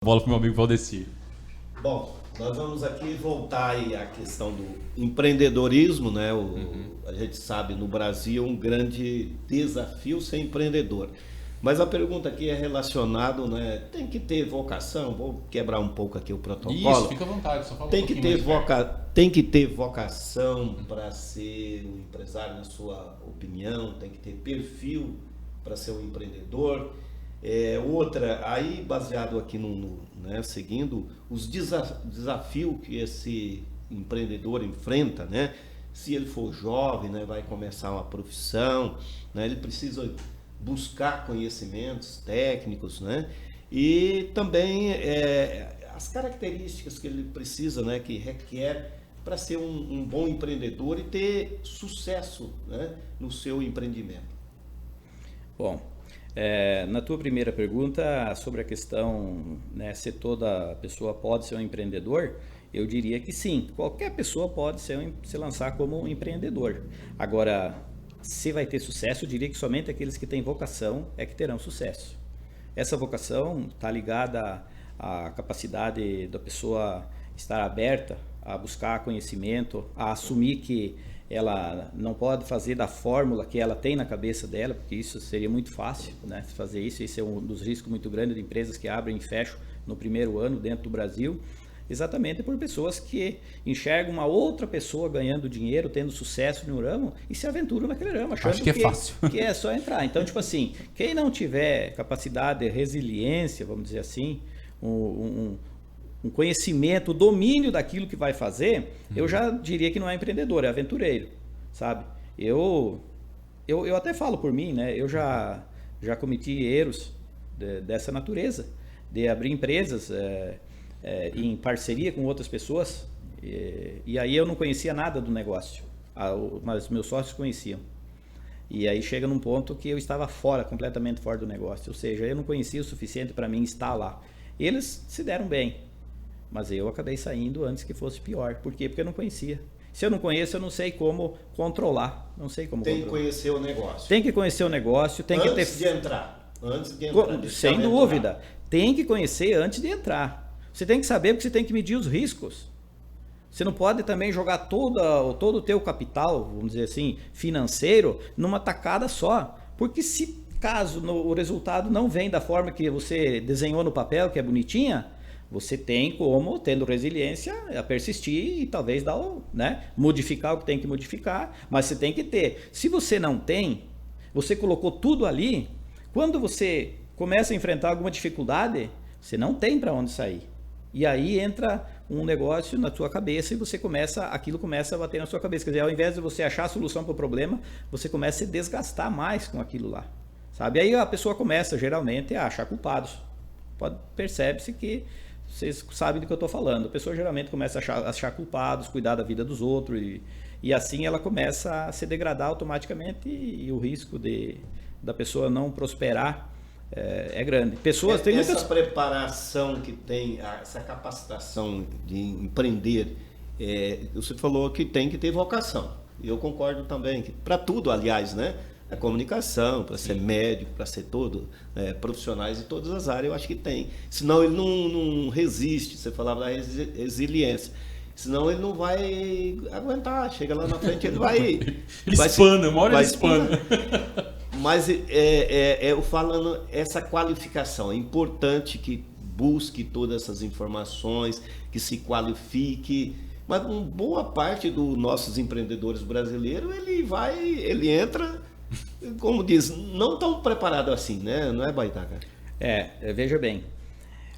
Bola pro meu amigo Valdecir. Bom, nós vamos aqui voltar aí à questão do empreendedorismo, né? A gente sabe no Brasil um grande desafio ser empreendedor. Mas a pergunta aqui é relacionada, né? Tem que ter vocação, vou quebrar um pouco aqui o protocolo. Isso, fica à vontade, só fala Tem um que pouquinho ter mais tem que ter vocação para ser um empresário, na sua opinião, tem que ter perfil para ser um empreendedor. Outra, aí baseado aqui né, seguindo os desafios que esse empreendedor enfrenta, né? Se ele for jovem, né, vai começar uma profissão, né, ele precisa buscar conhecimentos técnicos, né? E também as características que ele precisa, né, que requer para ser um bom empreendedor e ter sucesso, né, no seu empreendimento. Bom, na tua primeira pergunta sobre a questão, né, se toda pessoa pode ser um empreendedor, eu diria que sim, qualquer pessoa pode se lançar como um empreendedor. Agora, se vai ter sucesso, eu diria que somente aqueles que têm vocação é que terão sucesso. Essa vocação está ligada à capacidade da pessoa estar aberta a buscar conhecimento, a assumir que ela não pode fazer da fórmula que ela tem na cabeça dela, porque isso seria muito fácil, né? Fazer isso é um dos riscos muito grandes de empresas que abrem e fecham no primeiro ano dentro do Brasil, exatamente por pessoas que enxergam uma outra pessoa ganhando dinheiro, tendo sucesso no ramo e se aventuram naquele ramo, achando Acho que é fácil. Que é só entrar. Então, tipo assim, quem não tiver capacidade, resiliência, vamos dizer assim, um conhecimento, domínio daquilo que vai fazer, eu já diria que não é empreendedor, é aventureiro, sabe? Eu até falo por mim, né? Eu já cometi erros dessa natureza, de abrir empresas em parceria com outras pessoas, e aí eu não conhecia nada do negócio, mas meus sócios conheciam. E aí chega num ponto que eu estava completamente fora do negócio, ou seja, eu não conhecia o suficiente para mim estar lá. Eles se deram bem, mas eu acabei saindo antes que fosse pior. Por quê? Porque eu não conhecia. Se eu não conheço, eu não sei como controlar. Não sei como Tem controlar. que conhecer o negócio. Tem que conhecer o negócio, tem antes que ter... de entrar. Antes de entrar. Sem dúvida. Tem que conhecer antes de entrar. Você tem que saber porque você tem que medir os riscos. Você não pode também jogar todo o teu capital, vamos dizer assim, financeiro, numa tacada só. Porque se caso o resultado não vem da forma que você desenhou no papel, que é bonitinha, você tem como, tendo resiliência, a persistir e talvez modificar o que tem que modificar, mas você tem que ter. Se você não tem, você colocou tudo ali, quando você começa a enfrentar alguma dificuldade, você não tem para onde sair. E aí entra um negócio na sua cabeça e aquilo começa a bater na sua cabeça. Quer dizer, ao invés de você achar a solução para o problema, você começa a se desgastar mais com aquilo lá. Sabe? Aí a pessoa começa geralmente a achar culpados. Percebe-se que vocês sabem do que eu estou falando. A pessoa geralmente começa a achar culpados, cuidar da vida dos outros e assim ela começa a se degradar automaticamente e o risco da pessoa não prosperar é grande. Tem essa preparação que tem, essa capacitação de empreender, você falou que tem que ter vocação. E eu concordo também, para tudo, aliás, né? A comunicação, para ser médico, para ser profissionais de todas as áreas, eu acho que tem. Senão ele não resiste, você falava da resiliência. Senão ele não vai aguentar, chega lá na frente ele vai... Uma hora ele espana. Mas eu falando, essa qualificação, é importante que busque todas essas informações, que se qualifique. Mas uma boa parte dos nossos empreendedores brasileiros, ele entra, como diz, não tão preparado assim, né? Não é, Baitaca? Veja bem,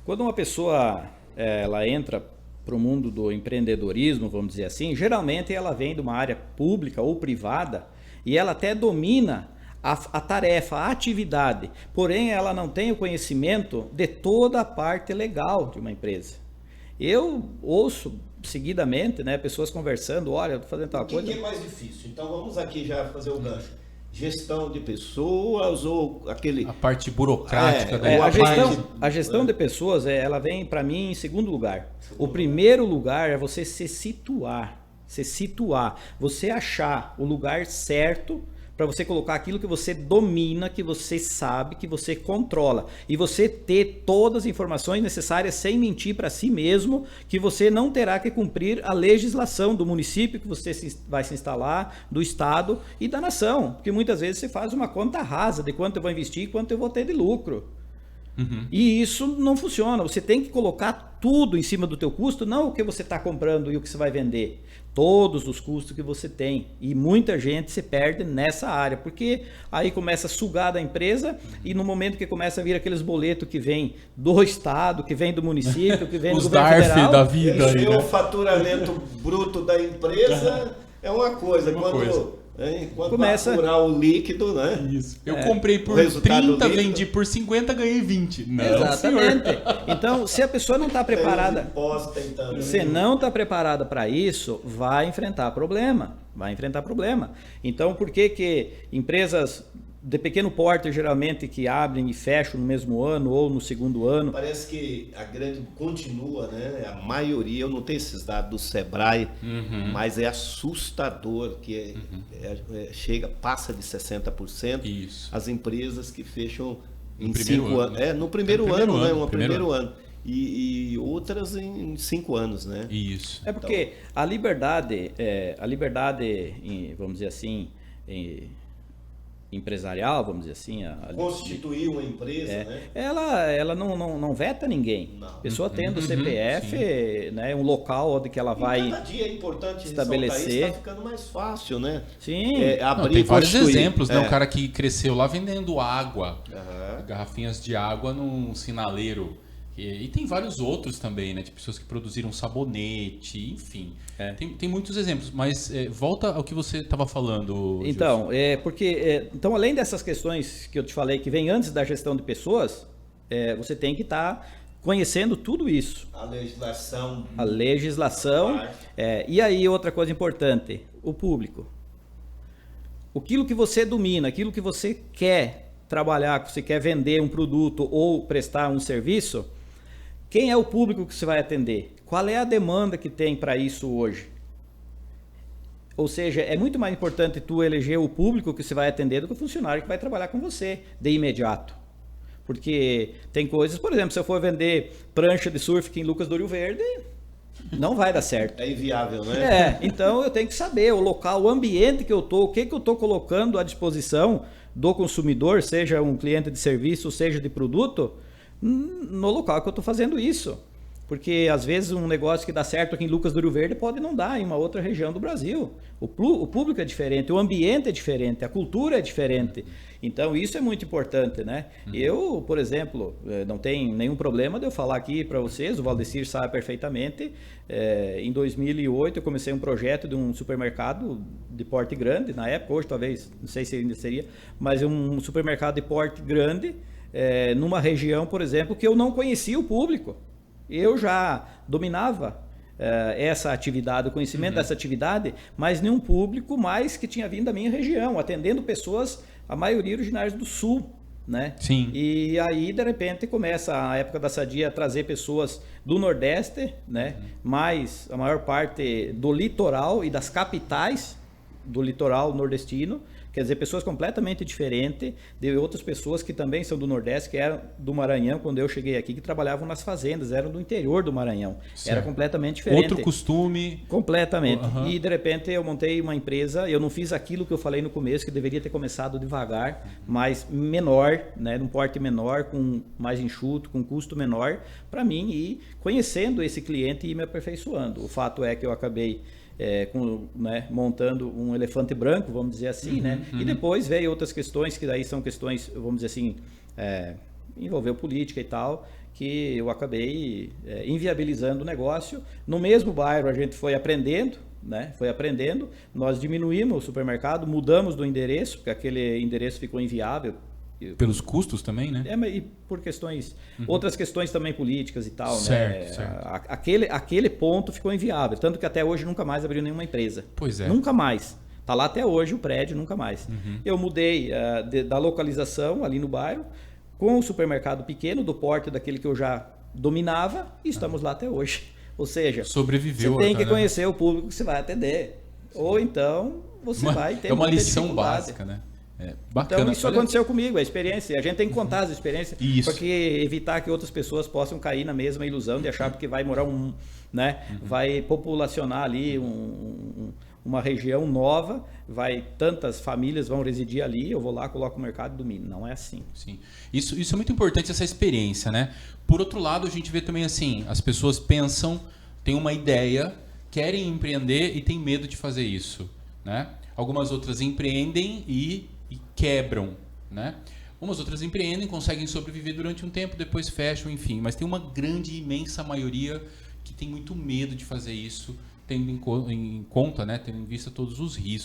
quando uma pessoa ela entra para o mundo do empreendedorismo, vamos dizer assim, geralmente ela vem de uma área pública ou privada e ela até domina a tarefa, a atividade, porém ela não tem o conhecimento de toda a parte legal de uma empresa. Eu ouço seguidamente, né, pessoas conversando, olha, estou fazendo tal coisa. O que é mais difícil? Então vamos aqui já fazer o gancho. Gestão de pessoas ou aquele... A parte burocrática. A gestão de pessoas, ela vem para mim em segundo lugar. O primeiro lugar é você se situar. Você achar o lugar certo para você colocar aquilo que você domina, que você sabe, que você controla. E você ter todas as informações necessárias sem mentir para si mesmo, que você não terá que cumprir a legislação do município que você vai se instalar, do estado e da nação. Porque muitas vezes você faz uma conta rasa de quanto eu vou investir e quanto eu vou ter de lucro. E isso não funciona. Você tem que colocar tudo em cima do teu custo, não o que você está comprando e o que você vai vender. Todos os custos que você tem. E muita gente se perde nessa área, porque aí começa a sugar da empresa e no momento que começa a vir aqueles boletos que vem do estado, que vem do município, que vem do governo federal. da vida aí, o né? faturamento bruto da empresa é uma coisa. Quando começa a furar o líquido, né? Isso. Eu comprei por resultado 30, líquido. vendi por 50, ganhei 20. Não, Exatamente. senhor. Então, se a pessoa não está preparada, Tem também. se não está preparada para isso, vai enfrentar problema. Vai enfrentar problema. Então, por que empresas de pequeno porte, geralmente, que abrem e fecham no mesmo ano ou no segundo ano? Parece que a grande continua, né? A maioria, eu não tenho esses dados do Sebrae, mas é assustador que passa de 60% Isso. as empresas que fecham em No primeiro 5 ano, anos. né? No primeiro No primeiro ano, né? ano, No primeiro primeiro ano. E outras em 5 anos, né? Isso. É porque a liberdade, vamos dizer assim, empresarial, vamos dizer assim, Constituir uma empresa, né? ela não veta ninguém. Não. A pessoa tendo o CPF, né, um local onde que ela vai Cada dia é importante estabelecer. ressaltar isso, está ficando mais fácil, né? Sim. Não, tem vários constituir. exemplos, né? O cara que cresceu lá vendendo água, Aham. garrafinhas de água num sinaleiro. E tem vários outros também, né? De pessoas que produziram sabonete, enfim. Tem muitos exemplos, mas volta ao que você estava falando, Então, então, além dessas questões que eu te falei, que vem antes da gestão de pessoas, você tem que estar conhecendo tudo isso. A legislação. A legislação. E aí, outra coisa importante, o público. Aquilo que você domina, aquilo que você quer trabalhar, que você quer vender um produto ou prestar um serviço, quem é o público que você vai atender? Qual é a demanda que tem para isso hoje? Ou seja, é muito mais importante tu eleger o público que você vai atender do que o funcionário que vai trabalhar com você de imediato. Porque tem coisas, por exemplo, se eu for vender prancha de surf aqui em Lucas do Rio Verde, não vai dar certo. É inviável, né? Então eu tenho que saber o local, o ambiente que eu estou, o que eu estou colocando à disposição do consumidor, seja um cliente de serviço, seja de produto, no local que eu estou fazendo isso. Porque às vezes um negócio que dá certo aqui em Lucas do Rio Verde pode não dar em uma outra região do Brasil. O público é diferente, o ambiente é diferente, a cultura é diferente. Então isso é muito importante, né? Eu, por exemplo, não tenho nenhum problema de eu falar aqui para vocês, o Valdecir sabe perfeitamente, em 2008 eu comecei um projeto de um supermercado de porte grande, na época, hoje talvez, não sei se ainda seria, mas um supermercado de porte grande, numa região, por exemplo, que eu não conhecia o público. Eu já dominava essa atividade, o conhecimento dessa atividade, mas nenhum público mais que tinha vindo da minha região, atendendo pessoas, a maioria originárias do Sul, né? Sim. E aí, de repente, começa a época da Sadia a trazer pessoas do Nordeste, né? Mas a maior parte do litoral e das capitais do litoral nordestino, quer dizer, pessoas completamente diferentes de outras pessoas que também são do Nordeste, que eram do Maranhão, quando eu cheguei aqui, que trabalhavam nas fazendas, eram do interior do Maranhão. Certo. Era completamente diferente. Outro costume. Completamente. E de repente eu montei uma empresa, eu não fiz aquilo que eu falei no começo, que deveria ter começado devagar, mas menor, né, num porte menor, com mais enxuto, com custo menor, para mim ir conhecendo esse cliente e ir me aperfeiçoando. O fato é que eu acabei montando um elefante branco, vamos dizer assim, né? E depois veio outras questões, que daí são questões, vamos dizer assim, envolveu política e tal, que eu acabei inviabilizando o negócio. No mesmo bairro a gente foi aprendendo, né? Nós diminuímos o supermercado, mudamos do endereço, porque aquele endereço ficou inviável. Pelos custos também, né? E por questões, outras questões também políticas e tal, certo, né? Certo. Aquele ponto ficou inviável, tanto que até hoje nunca mais abriu nenhuma empresa. Pois é. Nunca mais. Tá lá até hoje o prédio, nunca mais. Eu mudei da localização ali no bairro, com o supermercado pequeno, do porte daquele que eu já dominava, e estamos lá até hoje. Ou seja, sobreviveu. Você tem que conhecer o público que você vai atender. Ou então você vai ter uma lição dificuldade. básica, né? Bacana. Então isso aconteceu comigo, a experiência. A gente tem que contar as experiências para evitar que outras pessoas possam cair na mesma ilusão de achar porque vai morar vai populacionar ali uma região nova, tantas famílias vão residir ali, eu vou lá, coloco o mercado e domino. Não é assim. Sim. Isso é muito importante, essa experiência, né? Por outro lado, a gente vê também assim, as pessoas pensam, têm uma ideia, querem empreender e têm medo de fazer isso, né? Algumas outras empreendem e quebram, né? Umas outras empreendem, conseguem sobreviver durante um tempo, depois fecham, enfim. Mas tem uma grande, imensa maioria que tem muito medo de fazer isso, tendo em conta, né? Tendo em vista todos os riscos.